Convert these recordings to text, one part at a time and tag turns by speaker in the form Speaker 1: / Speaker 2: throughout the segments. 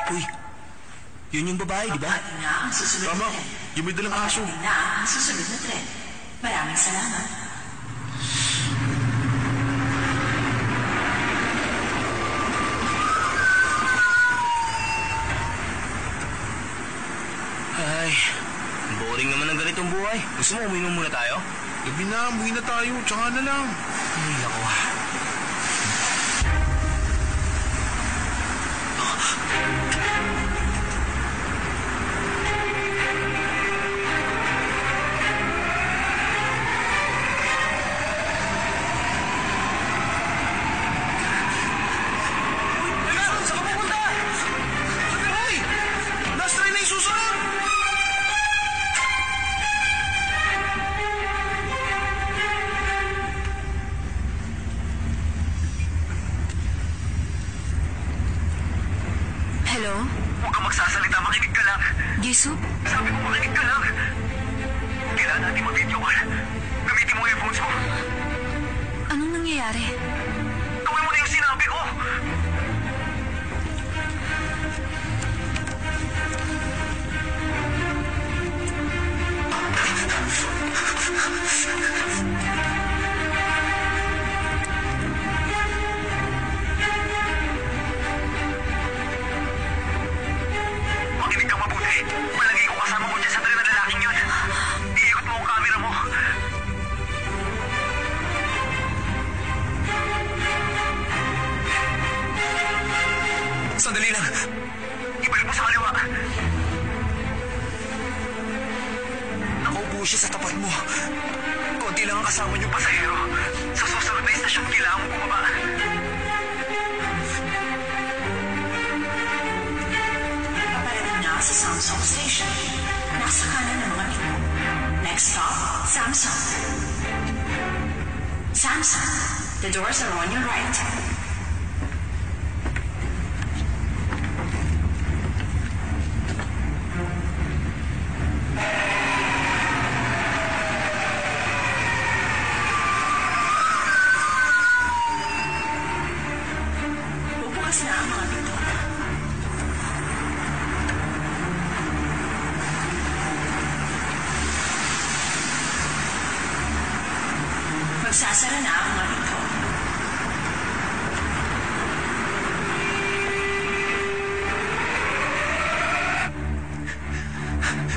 Speaker 1: Uy, yun yung babae, di ba?
Speaker 2: Na ang susunod
Speaker 3: Tama,
Speaker 2: na tren.
Speaker 3: yung may dalang aso.
Speaker 2: Na ang susunod na tren. Maraming salamat.
Speaker 1: Ay, boring naman ang ganitong buhay. Gusto mo uminom muna tayo?
Speaker 3: Gabi na, umuwi na tayo. Tsaka na lang.
Speaker 1: Ay, ako.
Speaker 4: Hello?
Speaker 5: Huwag kang magsasalita, makinig ka lang.
Speaker 4: Jisoo?
Speaker 5: Sabi ko makinig ka lang. Kailangan natin mag-video call. Gamitin mo yung phones mo.
Speaker 4: Anong nangyayari?
Speaker 5: Gawin mo na yung sinabi ko. Makinig kang mabuti. Palagay ko kasama mo dyan sa tren na lalaking yun. Iikot mo ang camera mo.
Speaker 1: Sandali lang.
Speaker 5: Ibalik mo sa kaliwa.
Speaker 1: Nakaupo siya sa tapat mo. Konti lang ang kasama niyo.
Speaker 5: Pasahero, sa susunod na istasyon, kailangan mo bumaba.
Speaker 2: Paparating na sa Samsung Station. Nasa kanan ng mga pinto. Next stop, Samsung. Samsung. The doors are on your right. Bubukas na ang mga pinto. Magsasara na ang mga pinto.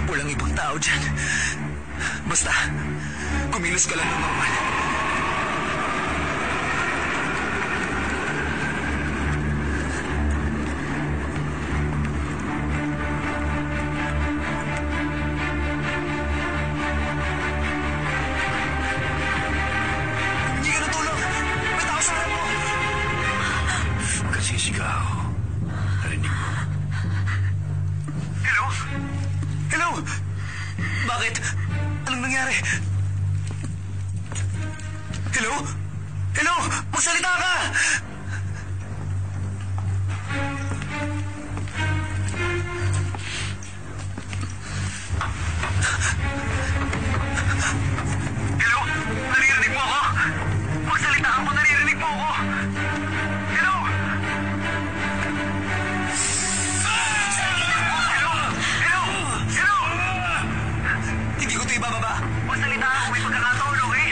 Speaker 1: Walang ibang tao dyan. Basta, kumilos ka lang ng normal. Hindi ka natulog! May tao sa harap mo!
Speaker 3: Huwag kang sisigaw. Narinig mo.
Speaker 5: Hello?
Speaker 1: Hello! Bakit? Anong nangyari? Hello? Hello! Magsalita ka!
Speaker 5: Hello? Naririnig mo ako? Magsalita ako, naririnig mo ako. Hello? Hello? Hello? Hello?
Speaker 1: Hindi ko ito ibababa.
Speaker 5: Magsalita ako, may pagkakataon, okay?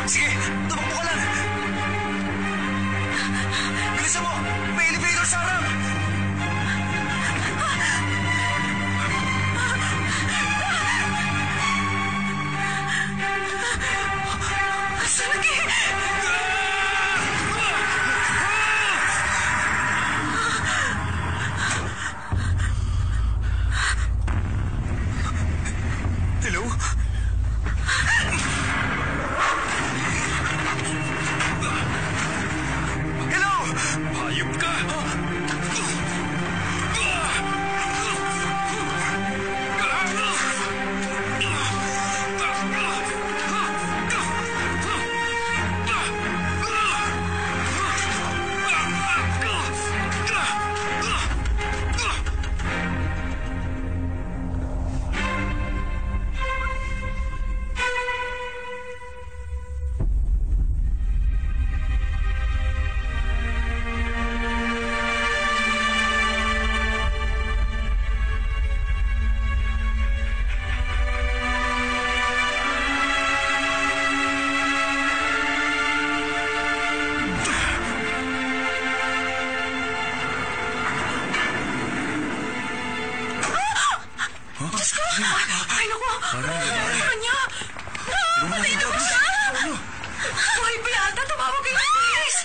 Speaker 1: Sige, tumakbo ka lang. Bilisan mo! May elevator sa harap!
Speaker 2: Sulky!
Speaker 1: Hello? Hello!
Speaker 3: Hayop ka!
Speaker 2: Ay, naku! Ano ba niya? Patay na ba siya? Buhay pa yata! Tumawag kayo ng polis!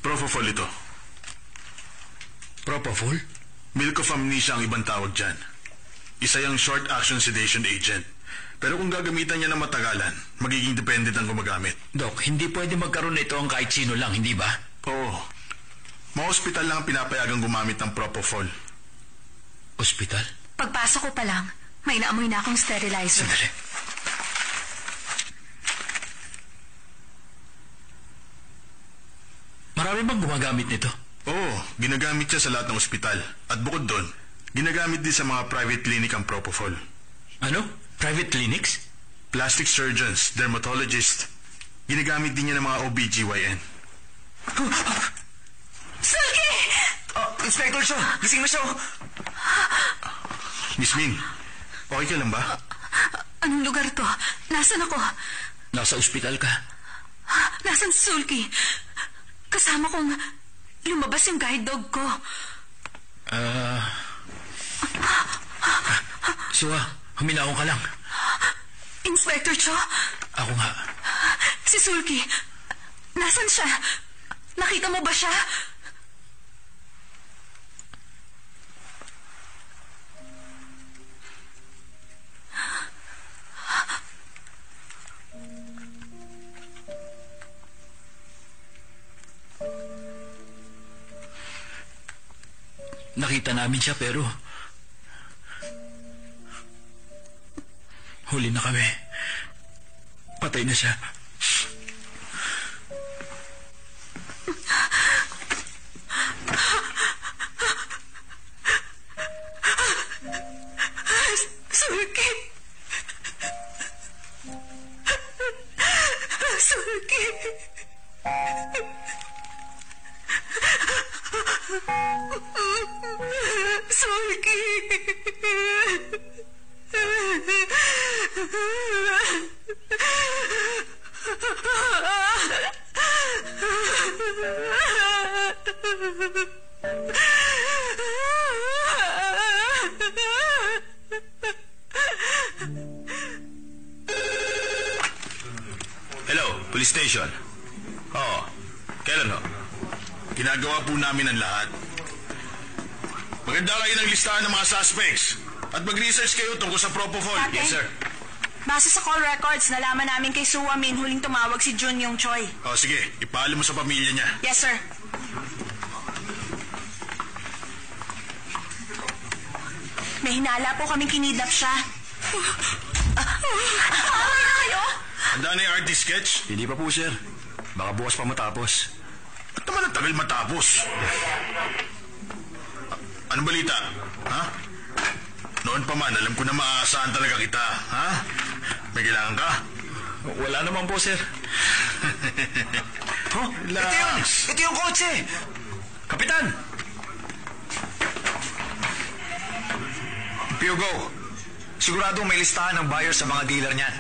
Speaker 3: Propofol ito.
Speaker 6: Propofol?
Speaker 3: Milk of amnesia ang ibang tawag dyan. Isa yung short action sedation agent. Pero kung gagamitan niya ng matagalan, magiging dependent ang gumagamit.
Speaker 6: Dok, hindi pwede magkaroon nito ang kahit sino lang, hindi ba?
Speaker 3: Oo. Mga ospital lang ang pinapayagang gumamit ng Propofol.
Speaker 6: Ospital?
Speaker 4: Pagpasok ko pa lang, may naamoy na akong sterilizer.
Speaker 6: Sandali. Marami bang gumagamit nito?
Speaker 3: Oo, ginagamit siya sa lahat ng ospital. At bukod doon, ginagamit din sa mga private clinic ang Propofol.
Speaker 6: Ano? Private clinics?
Speaker 3: Plastic surgeons, dermatologists, ginagamit din niya ng mga OBGYN.
Speaker 2: Sulky!
Speaker 1: Inspector Cho, gising na siya.
Speaker 3: Miss Min, okay ka lang ba?
Speaker 4: Anong lugar to? Nasaan ako?
Speaker 6: Nasa ospital ka.
Speaker 4: Nasaan si Sulky? Kasama kong lumabas yung guide dog ko.
Speaker 6: Suha, huminahon ka lang.
Speaker 4: Inspector Cho?
Speaker 6: Ako nga.
Speaker 4: Si Sulky, nasaan siya? Nakita mo ba siya?
Speaker 6: Nakita namin siya pero huli na kami. Patay na siya.
Speaker 2: Sulky! Sulky! Sulky!
Speaker 3: Hello, police station. Oo, kailan ho? Ginagawa po namin ang lahat. Maganda kayo ng listahan ng mga suspects at mag-research kayo tungkol sa Propofol.
Speaker 2: Ate?
Speaker 3: Yes, sir.
Speaker 2: Base sa call records, nalaman namin kay Sua Min huling tumawag si Jun Yong Choi.
Speaker 3: O, sige, ipaalam mo sa pamilya niya.
Speaker 2: Yes, sir. May hinala po kaming kinidnap siya. Away na kayo?
Speaker 3: Handa na yung artist sketch?
Speaker 6: Hindi pa po, sir. Baka bukas pa matapos.
Speaker 3: Ba't naman ang tagal matapos? Anong balita? Ha? Noon pa man, alam ko na maaasahan talaga kita. Ha? May kailangan ka?
Speaker 6: Wala naman po, sir.
Speaker 1: Oh, ito yung kotse!
Speaker 6: Kapitan!
Speaker 1: Piogo, siguradong may listahan ng buyer sa mga dealer niyan.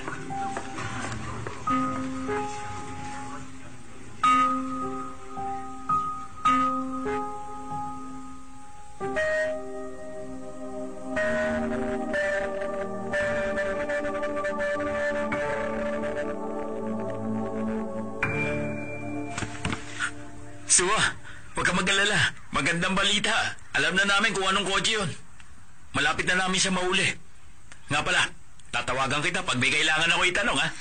Speaker 6: Suwa, huwag ka mag-alala. Magandang balita. Alam na namin kung anong kotse yun. Malapit na namin siya mauli. Nga pala, tatawagan kita pag may kailangan ako itanong, ha?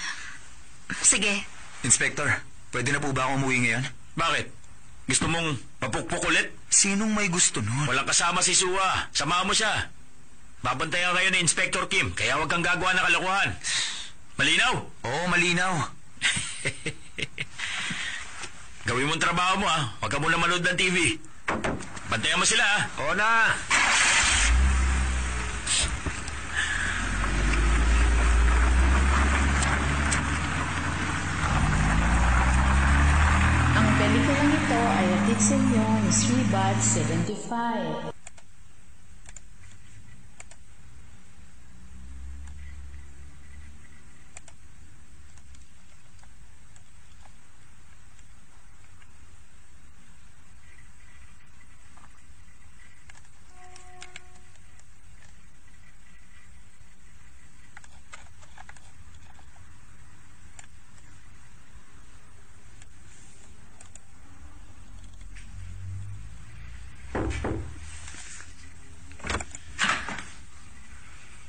Speaker 4: Sige.
Speaker 1: Inspector, pwede na po ba akong umuwi ngayon?
Speaker 6: Bakit? Gusto mong mapukpok ulit?
Speaker 1: Sinong may gusto nun?
Speaker 6: Walang kasama si Suwa. Samahan mo siya. Babantayan kayo ni Inspector Kim, kaya huwag kang gagawa ng kalokohan. Malinaw?
Speaker 1: Oo, malinaw.
Speaker 6: Gawin mo ang trabaho mo, ha? Huwag ka muna manood ng TV. Bantayan mo sila, ha?
Speaker 1: Oo na!
Speaker 7: Ang pelikulang ito ay atid sa inyo ni Sribat 75.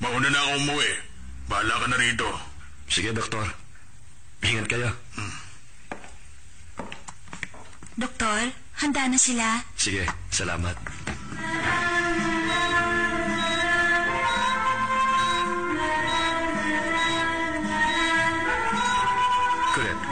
Speaker 3: Mauna na ako umuwi. Bahala ka na rito.
Speaker 6: Sige, Doktor. Ingat kayo.
Speaker 4: Doktor, handa na sila?
Speaker 6: Sige, salamat.
Speaker 1: Correct.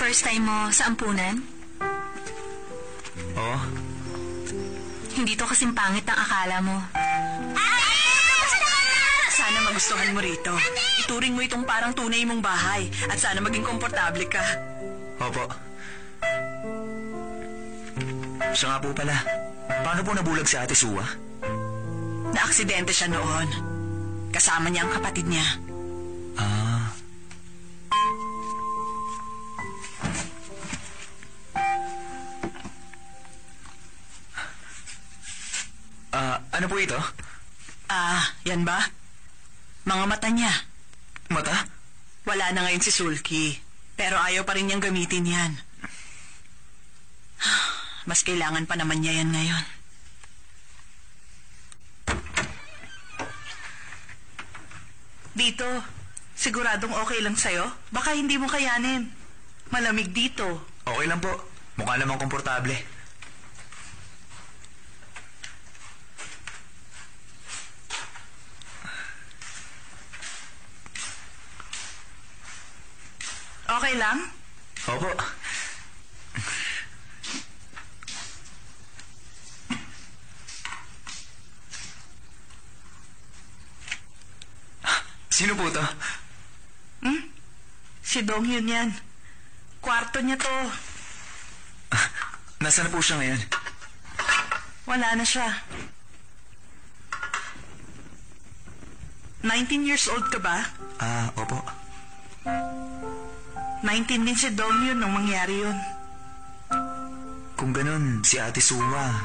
Speaker 4: First time mo sa ampunan?
Speaker 1: Oo.
Speaker 4: Hindi to kasing pangit ang akala mo.
Speaker 2: Sana magustuhan mo rito. Ituring mo itong parang tunay mong bahay at sana maging komportable ka.
Speaker 1: Opo. Siya nga po pala. Paano po nabulag si Ate Suwa?
Speaker 2: Naaksidente siya noon. Kasama niya ang kapatid niya.
Speaker 1: Ano po ito?
Speaker 2: Yan ba? Mga mata niya.
Speaker 1: Mata?
Speaker 2: Wala na ngayon si Sulky. Pero ayaw pa rin niyang gamitin yan. Mas kailangan pa naman niya yan ngayon. Dito, siguradong okay lang sa'yo? Baka hindi mo kayanin. Malamig dito.
Speaker 1: Okay lang po. Mukha namang komportable.
Speaker 2: Okay lang?
Speaker 1: Opo. Sino po to?
Speaker 2: Si Dong Hyun yan. Kwarto niya to.
Speaker 1: Nasaan na po siya ngayon?
Speaker 2: Wala na siya. 19 years old ka ba?
Speaker 1: Opo.
Speaker 2: 19 din si Dong Hyun nung mangyari yun.
Speaker 1: Kung ganun, si Ate Suma.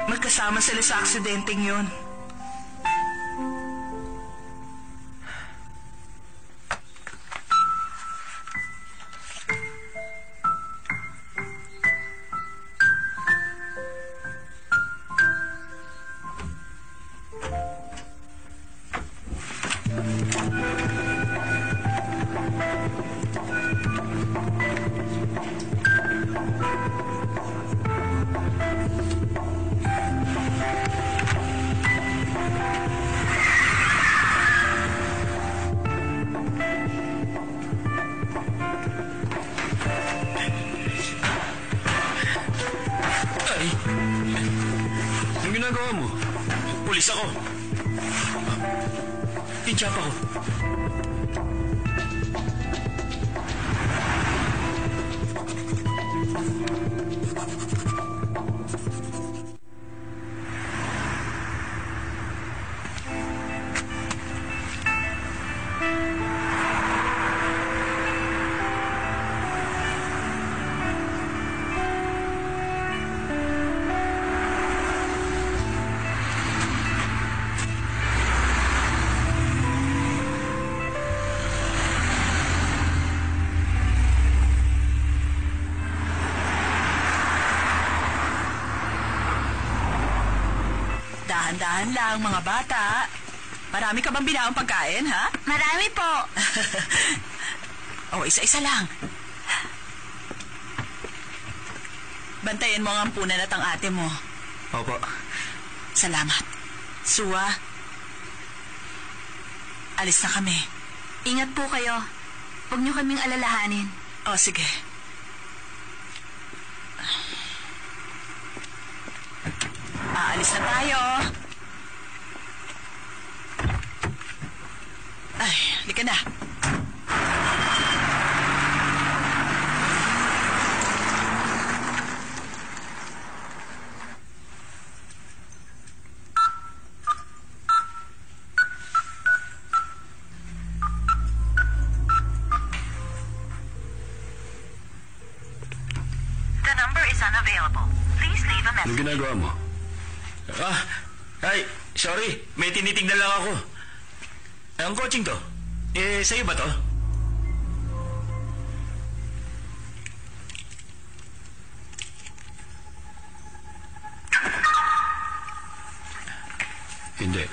Speaker 2: Magkasama sila sa aksidenteng yun.
Speaker 6: Anong ginagawa mo? Pulis ako. Tinchap ako.
Speaker 2: Dahan-dahan lang, mga bata. Marami ka bang binaong pagkain, ha?
Speaker 4: Marami po.
Speaker 2: O, isa-isa lang. Bantayan mo ang ampunan at ang ate mo.
Speaker 1: Opo.
Speaker 2: Salamat. Sua, alis na kami.
Speaker 4: Ingat po kayo. Huwag niyo kaming alalahanin.
Speaker 2: O, sige. Aalis na tayo. Ay, halika na. The number is unavailable. Please leave a
Speaker 6: Anong ginagawa mo? Ay, sorry. May tinitignan lang ako. Ang coaching to? Sa'yo ba to? Hindi.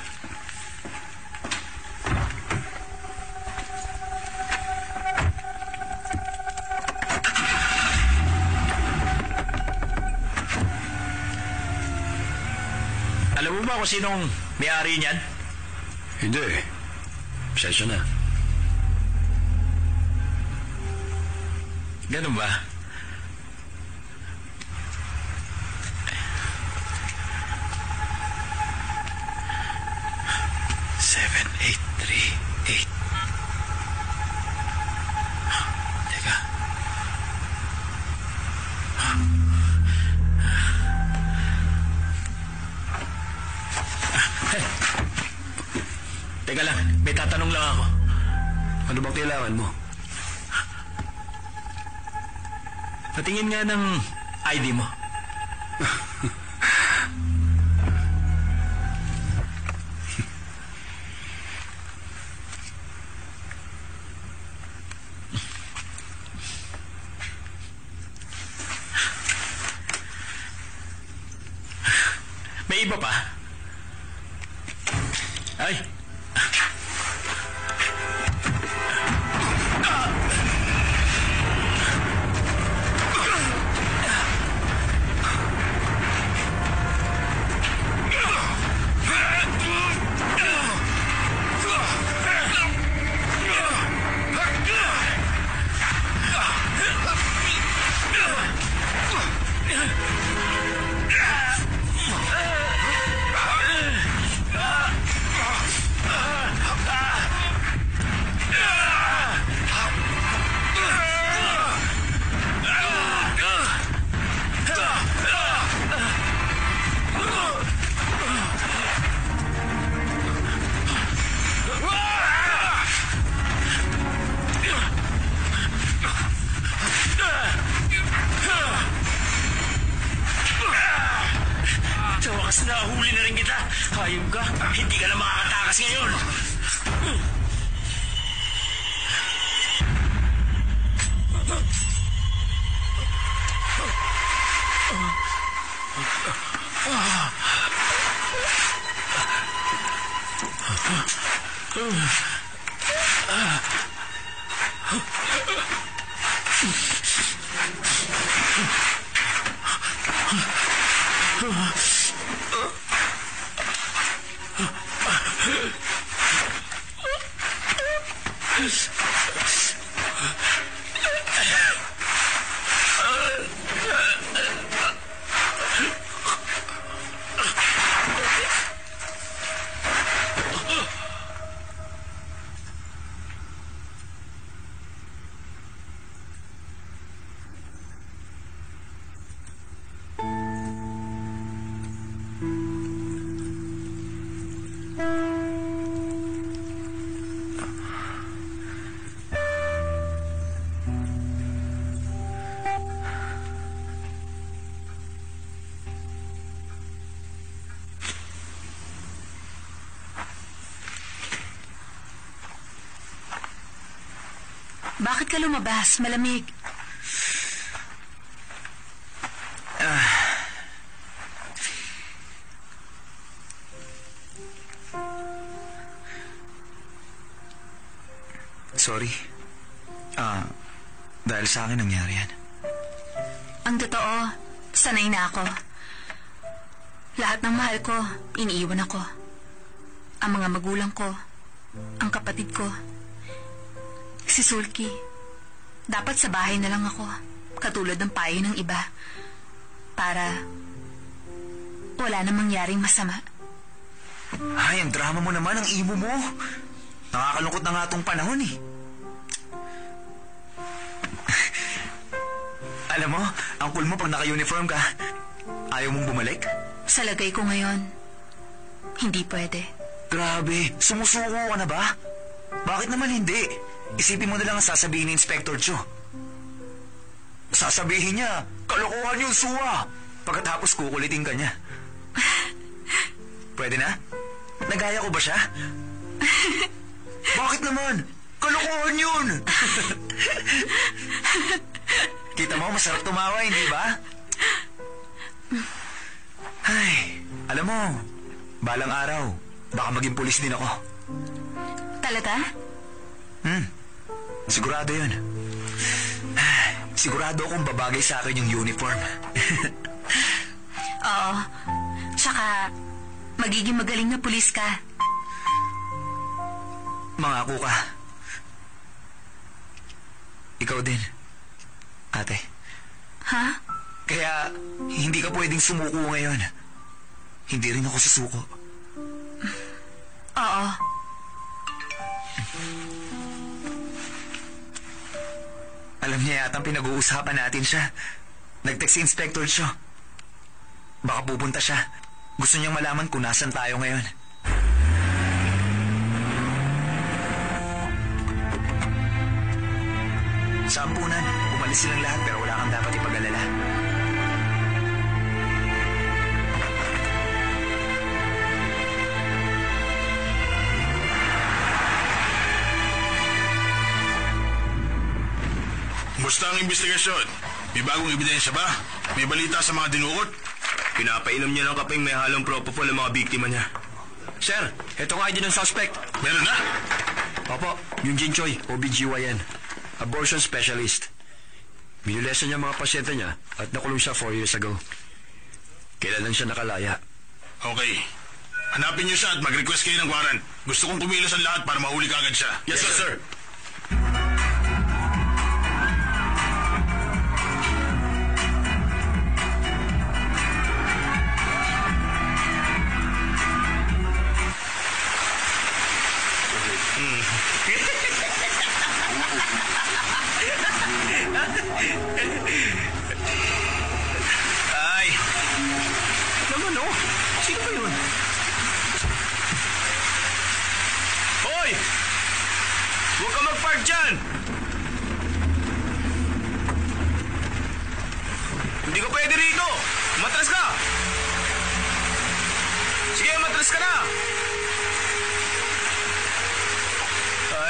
Speaker 6: Alam mo ba kung sinong may-ari niyan? Hindi. Pasensya na. Ganun ba? Seven, 8, 3, 8. Teka. Teka lang, may tatanong lang ako. Ano bang kailangan mo? Patingin nga ng ID mo. May iba pa? Ay! Hayop ka! Hindi ka na makakatakas ngayon!
Speaker 4: Bakit ka lumabas? Malamig.
Speaker 1: Sorry. Dahil sa akin nangyari yan.
Speaker 4: Ang totoo, sanay na ako. Lahat ng mahal ko, iniiwan ako. Ang mga magulang ko, ang kapatid ko, si Sulky. Dapat sa bahay na lang ako, katulad ng payo ng iba, para wala na mangyaring masama.
Speaker 1: Ay, ang drama mo naman, ang imo mo. Nakakalungkot na nga tong panahon eh. Alam mo, ang cool mo pag naka-uniform ka. Ayaw mong bumalik?
Speaker 4: Sa lagay ko ngayon, hindi pwede.
Speaker 1: Grabe, sumusuko ka na ba? Bakit naman hindi? Isipin mo na lang ang sasabihin ni Inspector Joe. Sasabihin niya, kalokohan yung suwa. Pagkatapos kukulitin ka niya. Pwede na? Nagaya ko ba siya? Bakit naman? Kalokohan yun! Kita mo, masarap tumawa, hindi ba? Ay, alam mo, balang araw, baka maging pulis din ako.
Speaker 4: Talaga?
Speaker 1: Sigurado yun. Sigurado akong babagay sa akin yung uniform.
Speaker 4: Oo. Tsaka, magiging magaling na pulis ka.
Speaker 1: Mangako ka. Ikaw din, ate.
Speaker 4: Ha?
Speaker 1: Kaya, hindi ka pwedeng sumuko ngayon. Hindi rin ako susuko.
Speaker 4: Oo.
Speaker 1: Alam niya yata pinag-uusapan natin siya. Nag-text si Inspector siya. Baka pupunta siya. Gusto niyang malaman kung nasan tayo ngayon. Sa ampunan, umalis silang lahat pero wala kang dapat ipag-alala.
Speaker 3: Musta ang investigasyon? May bagong ebidensya ba? May balita sa mga dinukot?
Speaker 5: Pinapainom niya ng kapeng may halong propofol ang mga biktima niya.
Speaker 6: Sir, ito nga ID ng suspect.
Speaker 3: Meron na?
Speaker 6: Opo, yung Jin Choi, OBGYN. Abortion specialist. Minulesa niya mga pasyente niya at nakulong siya 4 years ago. Kailan lang siya nakalaya?
Speaker 3: Okay. Hanapin niyo siya at mag-request kayo ng warrant. Gusto kong kumilos ang lahat para mahuli ka agad siya.
Speaker 6: Yes, sir.
Speaker 1: Ay! Naman oh! Sino ba yun?
Speaker 5: Hoy! Huwag ka mag-park dyan! Hindi ka pwede rito! Matras ka!
Speaker 6: Sige, matras ka na!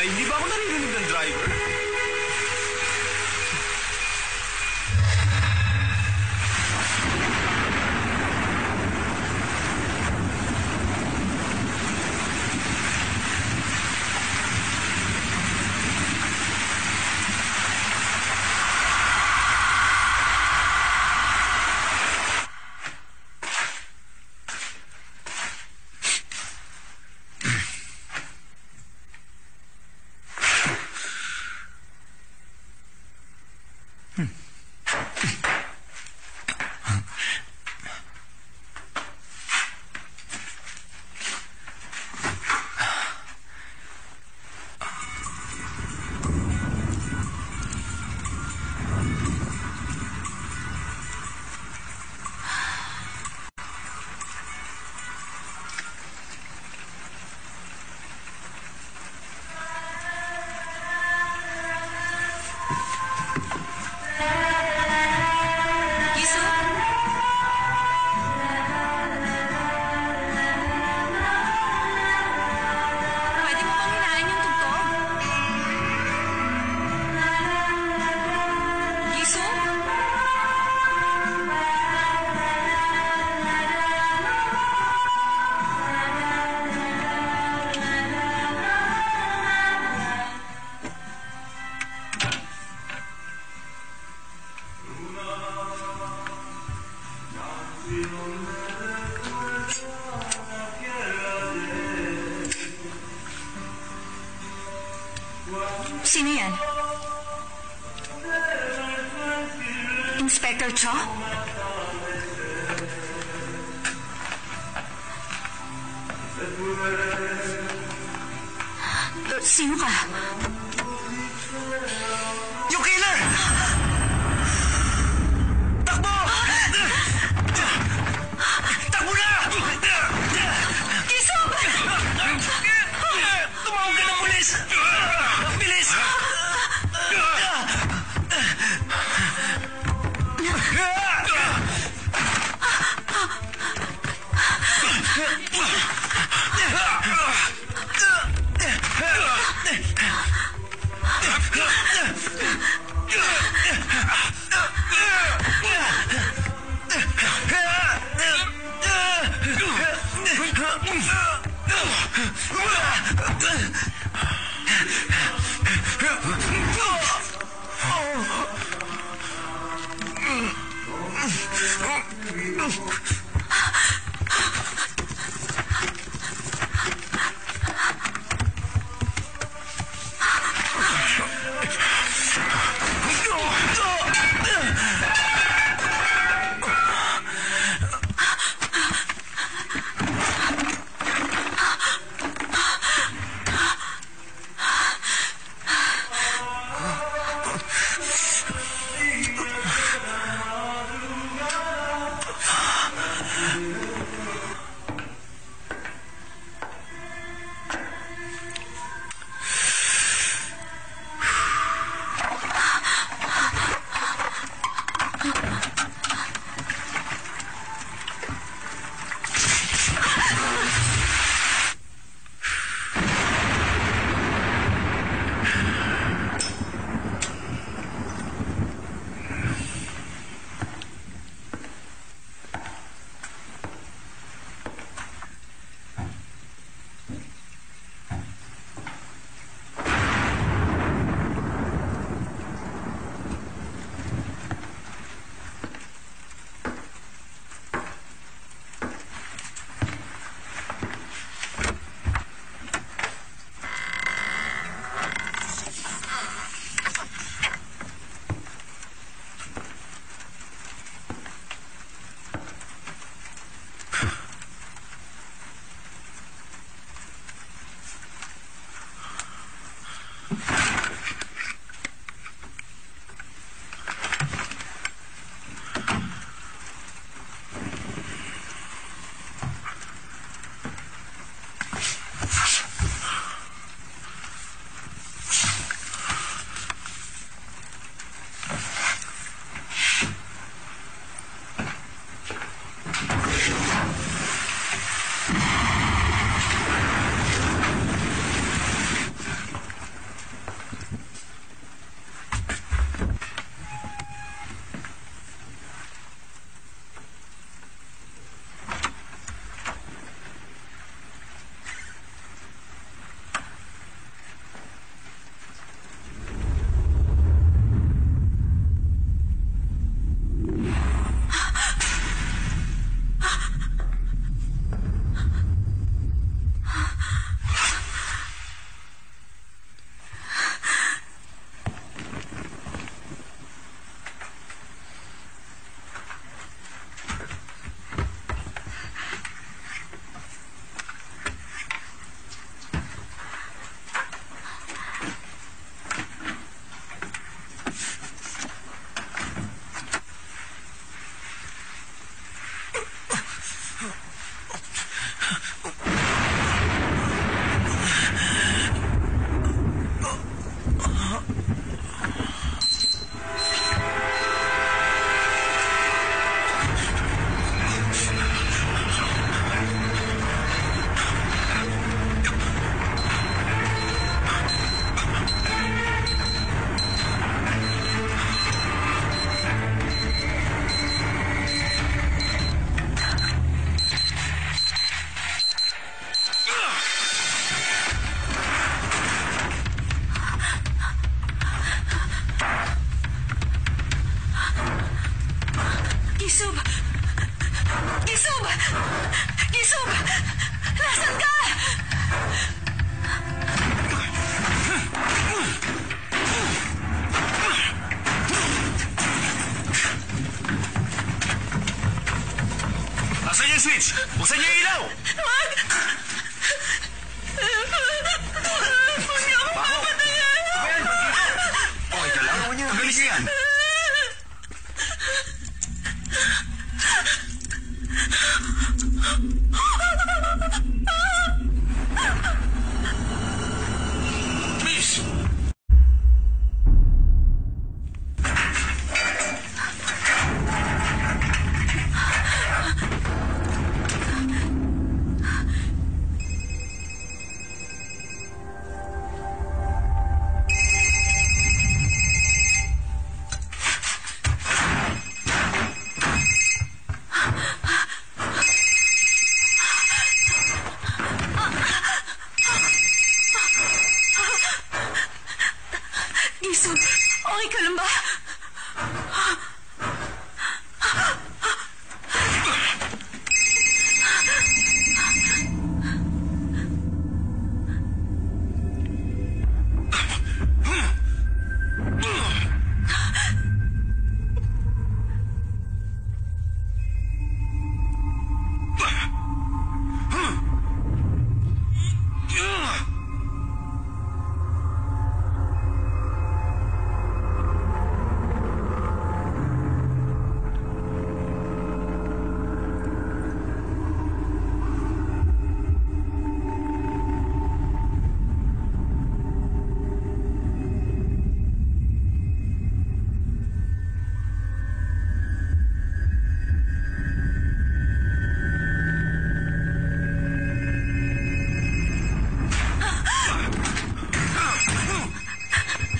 Speaker 6: Hindi ba ako naririnig ng driver?
Speaker 4: Sino yan? Inspector Cho? Sino ka?
Speaker 1: Yung killer! Takbo! Takbo na!
Speaker 4: Kisob!
Speaker 1: Tumawag ka ng pulis! Bilis!
Speaker 4: Gisob! Gisob! Gisob! Nasaan ka?
Speaker 6: Asan yung switch? Buksan niyo yung ilaw!
Speaker 4: Wag! Huwag niyo akong papatayan!
Speaker 1: Okay ka lang? Tanggalin niyo yan.
Speaker 3: Miss!
Speaker 4: Gisob, okay ka lang ba?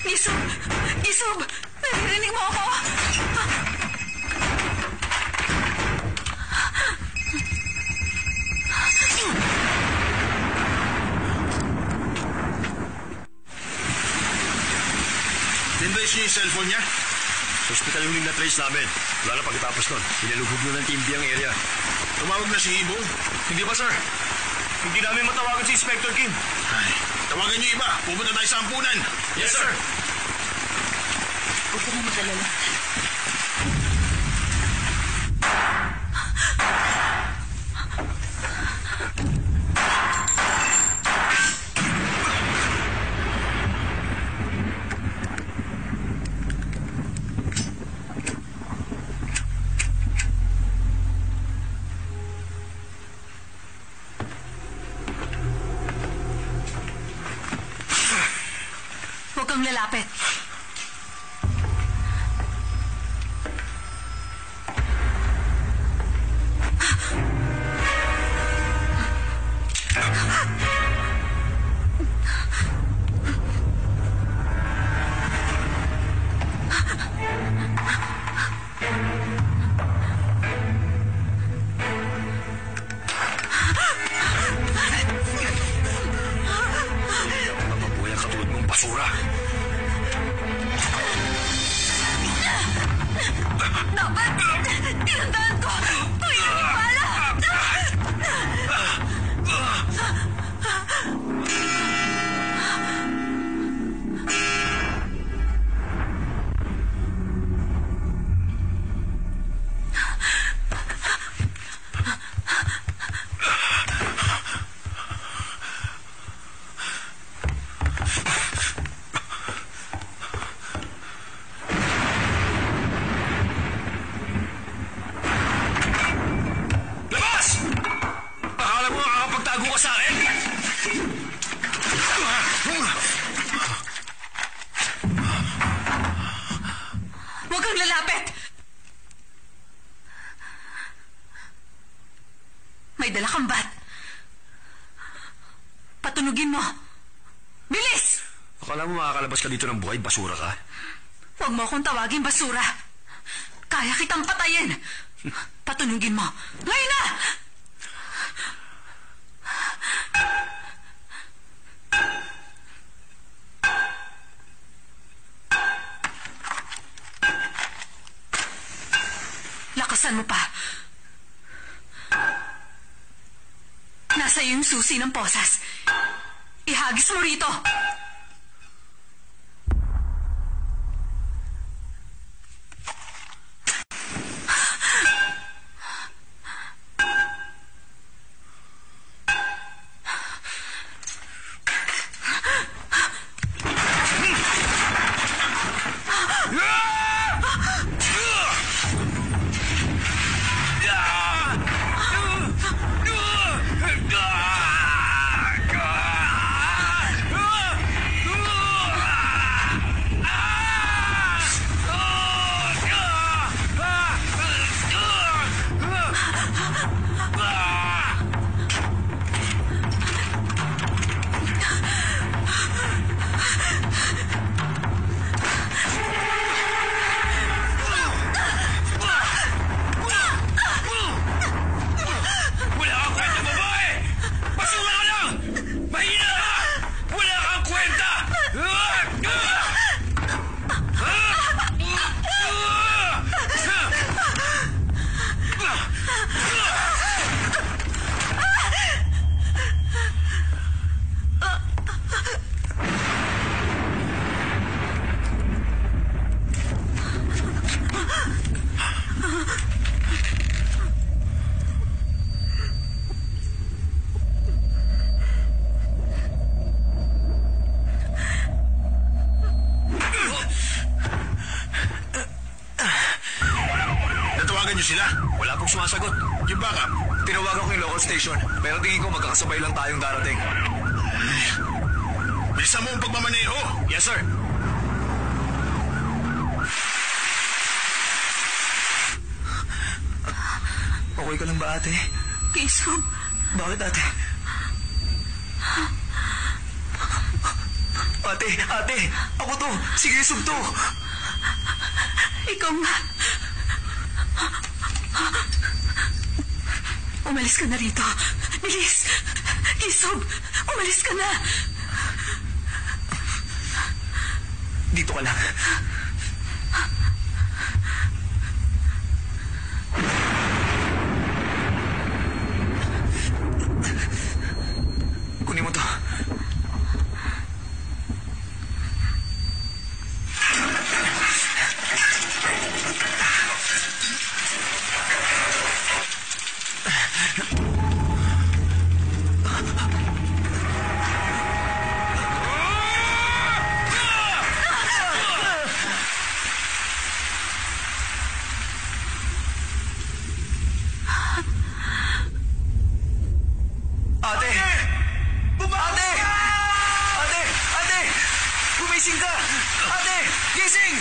Speaker 4: Gisob! Gisob! Naririnig mo ako?
Speaker 3: Tinrace niyo yung cellphone niya?
Speaker 6: Sa ospital yung na-trace namin. Wala na pagkatapos nun. Pinalubog na ng Team D ang area.
Speaker 3: Tumawag na si Ibo.
Speaker 6: Hindi ba, sir? Hindi namin matawagan si Inspector Kim.
Speaker 3: Ay, tawagan niyo iba. Pupunta tayo sa ampunan.
Speaker 6: Yes, sir.
Speaker 4: Huwag ka na mag-alala. Huwag kang lalapit.
Speaker 6: Mabuhay ang katulad mong basura.
Speaker 4: Dapat! Tinandaan ko! Tuwing yung bala!
Speaker 6: Labas! Akala mo makakapagtago ka sa akin?
Speaker 4: Huwag kang lalapit! May dala kang bat. Patunugin mo. Bilis!
Speaker 6: Akala mo makakalabas ka dito ng buhay, basura ka?
Speaker 4: Huwag mo akong tawagin basura. Kaya kitang patayin. Patunugin mo. Ngayon na! Lakas Buksan mo pa. Nasa iyo yung susi ng posas. Ihagis mo rito.
Speaker 3: Sila?
Speaker 1: Wala pong sumasagot.
Speaker 3: Yung backup?
Speaker 1: Tinawagan ko yung local station, pero tingin ko magkakasabay lang tayong darating.
Speaker 3: Bilisan mo ang pagmamaneho!
Speaker 1: Yes, sir. Okay ka lang ba, ate?
Speaker 4: Kisub.
Speaker 1: Bakit, ate? Ate! Ako to! Si Kisub to!
Speaker 4: Ikaw nga. Umalis ka na rito. Bilis! Kisub! Umalis ka na!
Speaker 1: Dito ka lang. Kunin mo to. Gumising ka! Ate! Gising!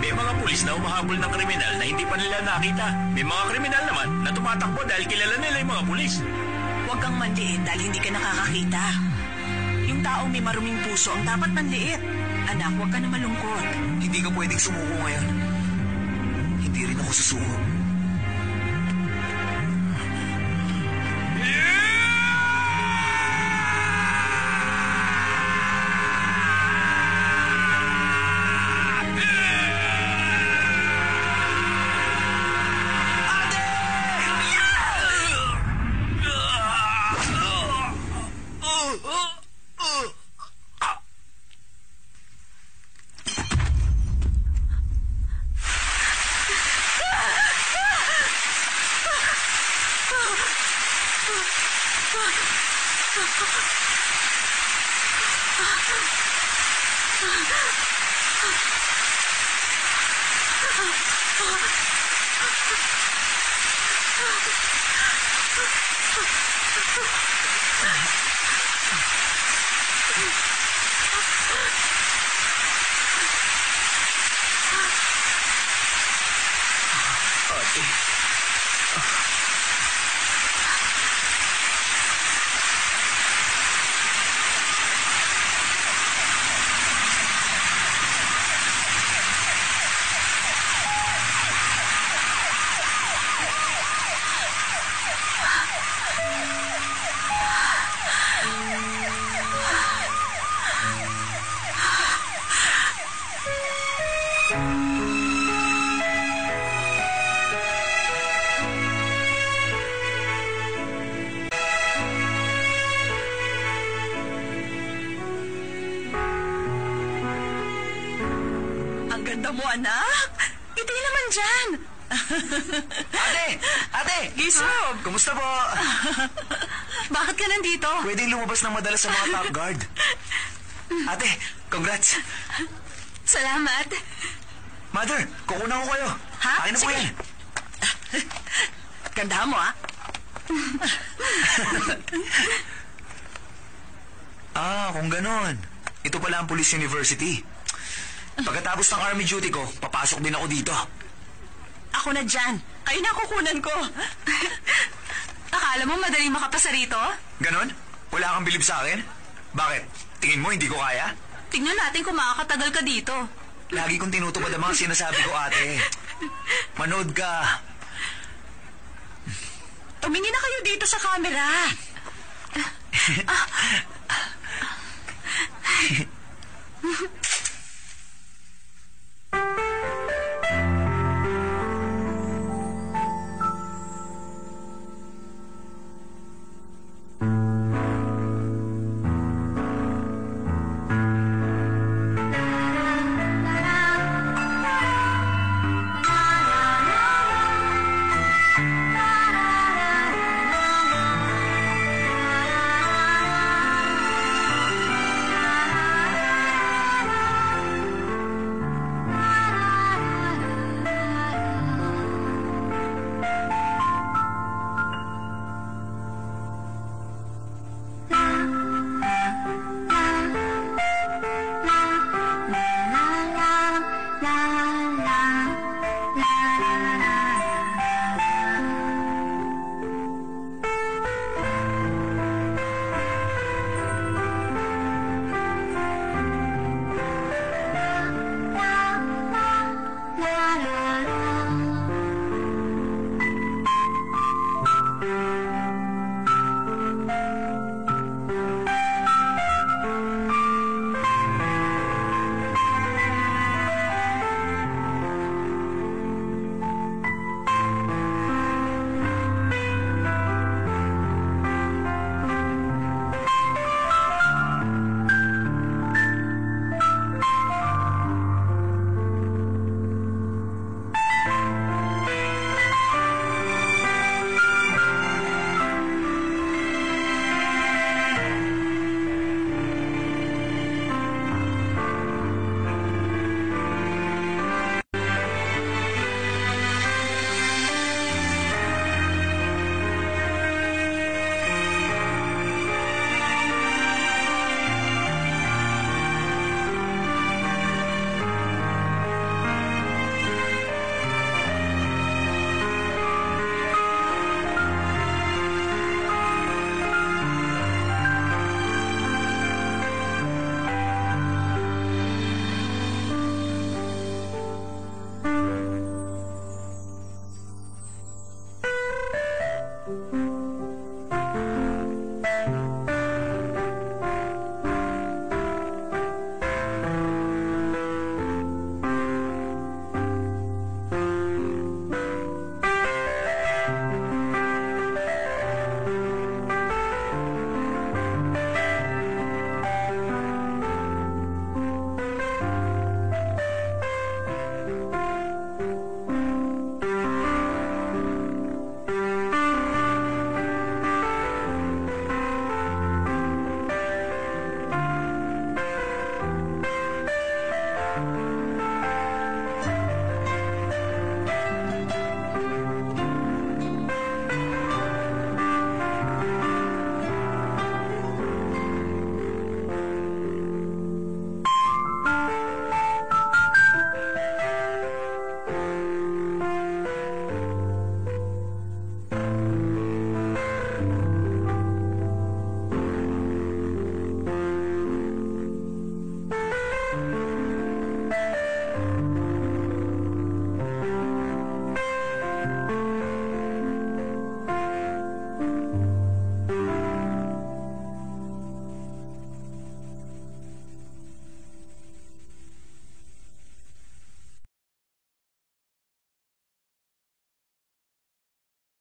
Speaker 6: May mga pulis na umahabol ng kriminal na hindi pa nila nakita. May mga kriminal naman na tumatakbo dahil kilala nila yung mga pulis.
Speaker 2: Huwag kang manliit dahil hindi ka nakakakita. Yung taong may maruming puso ang dapat manliit. Anak, huwag ka na malungkot.
Speaker 1: Hindi ka pwedeng sumuko ngayon. Hindi rin ako susuko.
Speaker 2: Ang ganda mo, anak. Iti naman dyan.
Speaker 1: Ate!
Speaker 2: Gisob!
Speaker 1: Kumusta po?
Speaker 4: Bakit ka nandito?
Speaker 1: Pwedeng lumabas ng madalas sa mga top guard. Ate, congrats.
Speaker 4: Salamat.
Speaker 1: Mother, kukunan ko kayo.
Speaker 2: Ha?
Speaker 1: Akin na po
Speaker 2: Sige.
Speaker 1: yan.
Speaker 2: Ganda mo, ah.
Speaker 1: Kung ganon. Ito pala ang Police University. Pagkatapos ng army duty ko, papasok din ako dito.
Speaker 2: Ako na dyan. Kayo na kukunan ko.
Speaker 4: Akala mo madaling makapasa rito?
Speaker 1: Ganon? Wala kang bilib sa akin? Bakit? Tingin mo hindi ko kaya?
Speaker 4: Tingnan natin kung makakatagal ka dito.
Speaker 1: Lagi kong tinutupad ang mga sinasabi ko, ate. Manood ka.
Speaker 2: Tumingin na kayo dito sa camera.